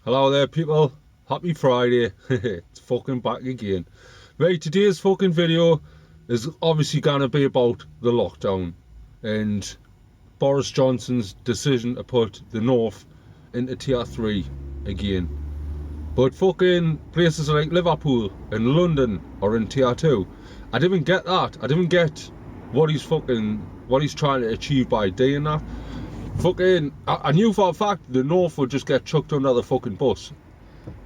Hello there people, happy Friday. It's fucking back again. Right, today's fucking video is obviously gonna be about the lockdown and Boris Johnson's decision to put the North into tier 3 again. But fucking places like Liverpool and London are in tier 2. I didn't get that. I didn't get what he's trying to achieve by doing that. I knew for a fact the North would just get chucked under the fucking bus.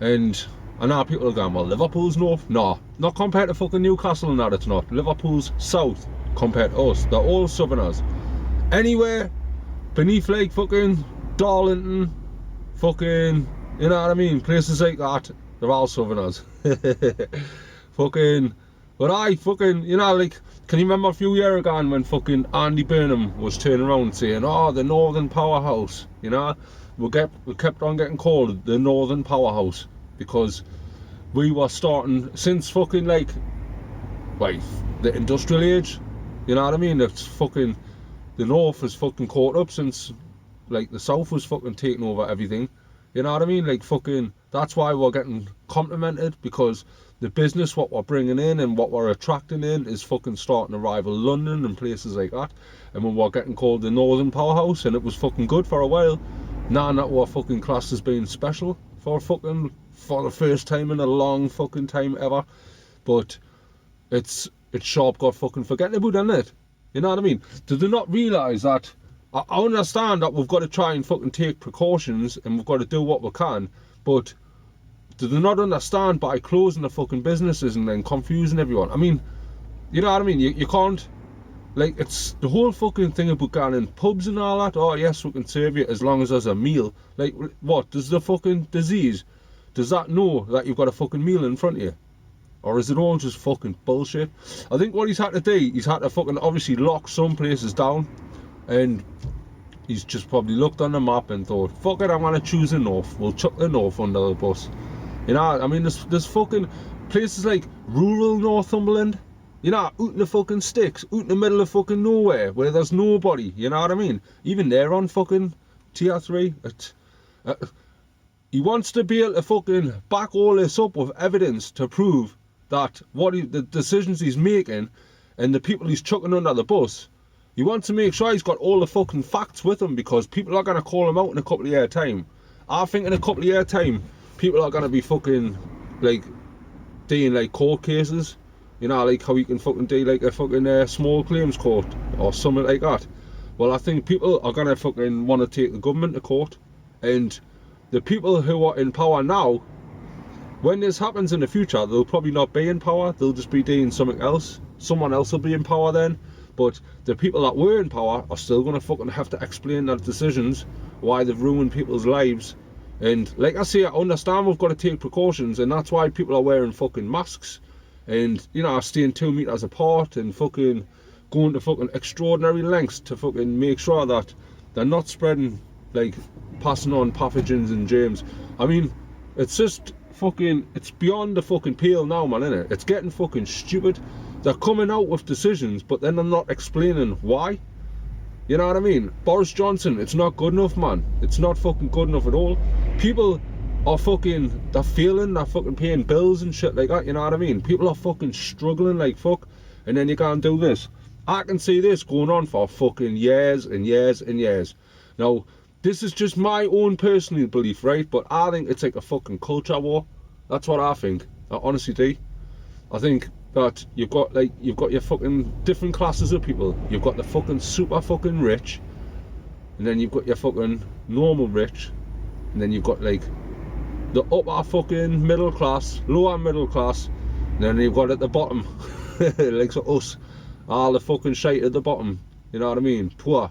And I know people are going, well, Liverpool's North? No, not compared to fucking Newcastle and that, it's not. Liverpool's South compared to us. They're all Southerners. Anywhere beneath like fucking Darlington, fucking, you know what I mean? Places like that, they're all Southerners. fucking, but like, can you remember a few years ago when fucking Andy Burnham was turning around saying, oh, the Northern Powerhouse, you know? We kept on getting called the Northern Powerhouse because we were starting since fucking like the industrial age, you know what I mean? It's fucking, the North has fucking caught up since like the South was fucking taking over everything, you know what I mean? Like fucking, that's why we're getting complimented, because the business what we're bringing in and what we're attracting in is fucking starting to rival London and places like that. And when we're getting called the Northern Powerhouse, and it was fucking good for a while, now that we're fucking classed as being special for the first time in a long fucking time ever. But it's sharp got fucking forgetting about, isn't it? You know what I mean? Do they not realise that? I understand that we've got to try and fucking take precautions and we've got to do what we can, but do they not understand by closing the fucking businesses and then confusing everyone? I mean, you know what I mean? You can't, like, it's the whole fucking thing about going in pubs and all that. Oh yes, we can serve you as long as there's a meal. Like, what, does the fucking disease, does that know that you've got a fucking meal in front of you? Or is it all just fucking bullshit? I think what he's had to do, he's had to fucking obviously lock some places down, and he's just probably looked on the map and thought, fuck it, I'm gonna choose the North. We'll chuck the North under the bus. You know, I mean, there's fucking places like rural Northumberland, you know, out in the fucking sticks, out in the middle of fucking nowhere, where there's nobody, you know what I mean? Even they're on fucking tier 3. He wants to be able to fucking back all this up with evidence to prove that the decisions he's making and the people he's chucking under the bus, he wants to make sure he's got all the fucking facts with him, because people are going to call him out in a couple of years' time. I think in a couple of years' time, people are going to be fucking, like, doing, like, court cases. You know, like how you can fucking do, like, a fucking small claims court or something like that. Well, I think people are going to fucking want to take the government to court. And the people who are in power now, when this happens in the future, they'll probably not be in power. They'll just be doing something else. Someone else will be in power then. But the people that were in power are still going to fucking have to explain their decisions, why they've ruined people's lives. And like I say, I understand we've got to take precautions, and that's why people are wearing fucking masks and, you know, staying 2 meters apart and fucking going to fucking extraordinary lengths to fucking make sure that they're not spreading, like, passing on pathogens and germs. I mean, it's just fucking, it's beyond the fucking pale now, man, innit? It's getting fucking stupid. They're coming out with decisions, but then they're not explaining why. You know what I mean? Boris Johnson, it's not good enough, man. It's not fucking good enough at all. People are fucking, they're fucking paying bills and shit like that, you know what I mean? People are fucking struggling like fuck, and then you can't do this. I can see this going on for fucking years and years and years. Now, this is just my own personal belief, right? But I think it's like a fucking culture war. That's what I think. I honestly do. I think that you've got your fucking different classes of people. You've got the fucking super fucking rich, and then you've got your fucking normal rich, and then you've got like the upper fucking middle class, lower middle class, and then you've got at the bottom, like so us, all the fucking shite at the bottom. You know what I mean? Poor.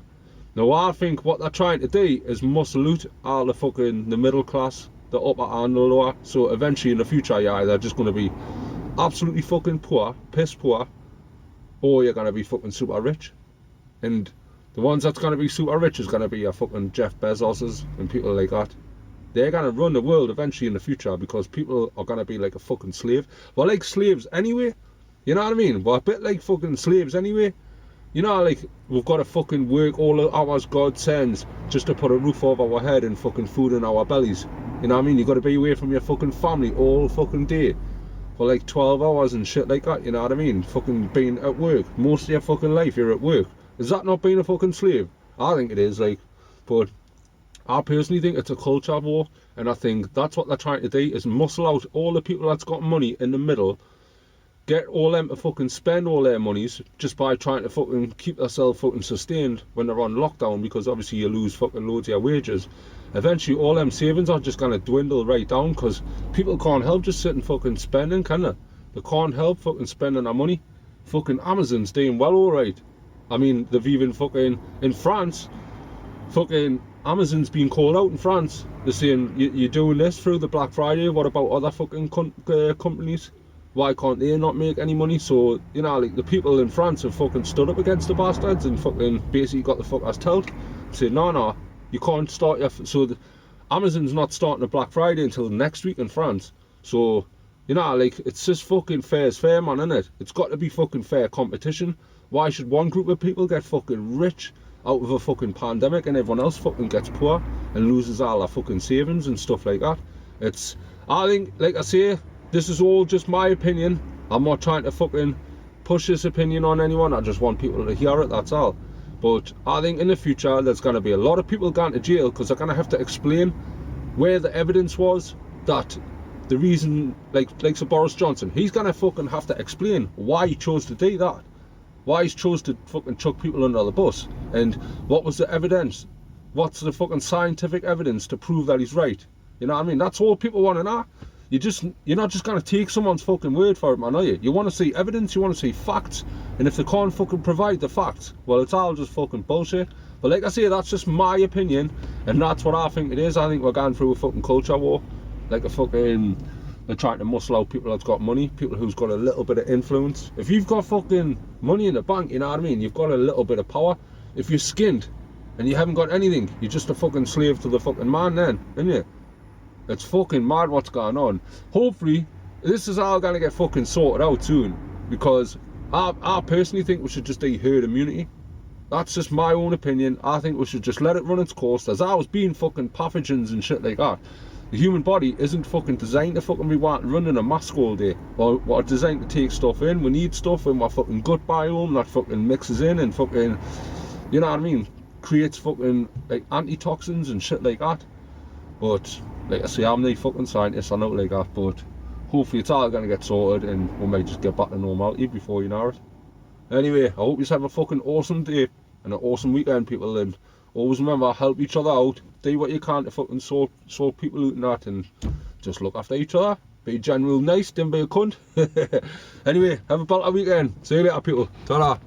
Now I think what they're trying to do is muscle out all the middle class, the upper and the lower. So eventually in the future, yeah, they're just going to be absolutely fucking poor, piss poor, or you're going to be fucking super rich. And the ones that's going to be super rich is going to be your fucking Jeff Bezoses and people like that. They're going to run the world eventually in the future, because people are going to be like a fucking slave. We're like slaves anyway, you know what I mean? We're a bit like fucking slaves anyway. You know, like, we've got to fucking work all the hours God sends just to put a roof over our head and fucking food in our bellies. You You know what I mean? You got to be away from your fucking family all fucking day for like 12 hours and shit like that, you know what I mean? Fucking being at work. Most of your fucking life you're at work. Is that not being a fucking slave? I think it is, like, but I personally think it's a culture war, and I think that's what they're trying to do, is muscle out all the people that's got money in the middle, get all them to fucking spend all their monies just by trying to fucking keep themselves fucking sustained when they're on lockdown, because obviously you lose fucking loads of your wages. Eventually all them savings are just going to dwindle right down, because people can't help just sitting fucking spending, can they? They can't help fucking spending their money. Fucking Amazon's doing well alright. I mean, they've even fucking, in France, fucking Amazon's been called out in France. They're saying, you're doing this through the Black Friday, what about other fucking companies? Why can't they not make any money? So, you know, like, the people in France have fucking stood up against the bastards and fucking basically got the fuck ass told. Said, no, you can't start your... So, Amazon's not starting a Black Friday until next week in France. So, you know, like, it's just fucking fair as fair, man, innit? It's got to be fucking fair competition. Why should one group of people get fucking rich out of a fucking pandemic and everyone else fucking gets poor and loses all their fucking savings and stuff like that? It's... I think, like I say, this is all just my opinion. I'm not trying to fucking push this opinion on anyone. I just want people to hear it, that's all. But I think in the future there's going to be a lot of people going to jail because they're going to have to explain where the evidence was that the reason, like Sir Boris Johnson, he's going to fucking have to explain why he chose to do that. Why he chose to fucking chuck people under the bus. And what was the evidence? What's the fucking scientific evidence to prove that he's right? You know what I mean? That's all people want to know. You're not just going to take someone's fucking word for it, man, are you? You want to see evidence, you want to see facts, and if they can't fucking provide the facts, well, it's all just fucking bullshit. But like I say, that's just my opinion, and that's what I think it is. I think we're going through a fucking culture war, like a fucking... They're trying to muscle out people that's got money, people who's got a little bit of influence. If you've got fucking money in the bank, you know what I mean? You've got a little bit of power. If you're skinned and you haven't got anything, you're just a fucking slave to the fucking man then, ain't you? It's fucking mad what's going on. Hopefully, this is all going to get fucking sorted out soon. Because I personally think we should just do herd immunity. That's just my own opinion. I think we should just let it run its course. There's always been fucking pathogens and shit like that. The human body isn't fucking designed to fucking be running a mask all day. We're designed to take stuff in. We need stuff in our fucking gut biome that fucking mixes in and fucking, you know what I mean, creates fucking like antitoxins and shit like that. But like I say, I'm no fucking scientist, I know like that, but hopefully it's all gonna get sorted and we might just get back to normality before you know it. Anyway, I hope you have a fucking awesome day and an awesome weekend, people, and always remember, help each other out, do what you can to fucking sort people out and that, and just look after each other, be general nice, don't be a cunt. Anyway, have a better weekend, see you later, people, ta-ra.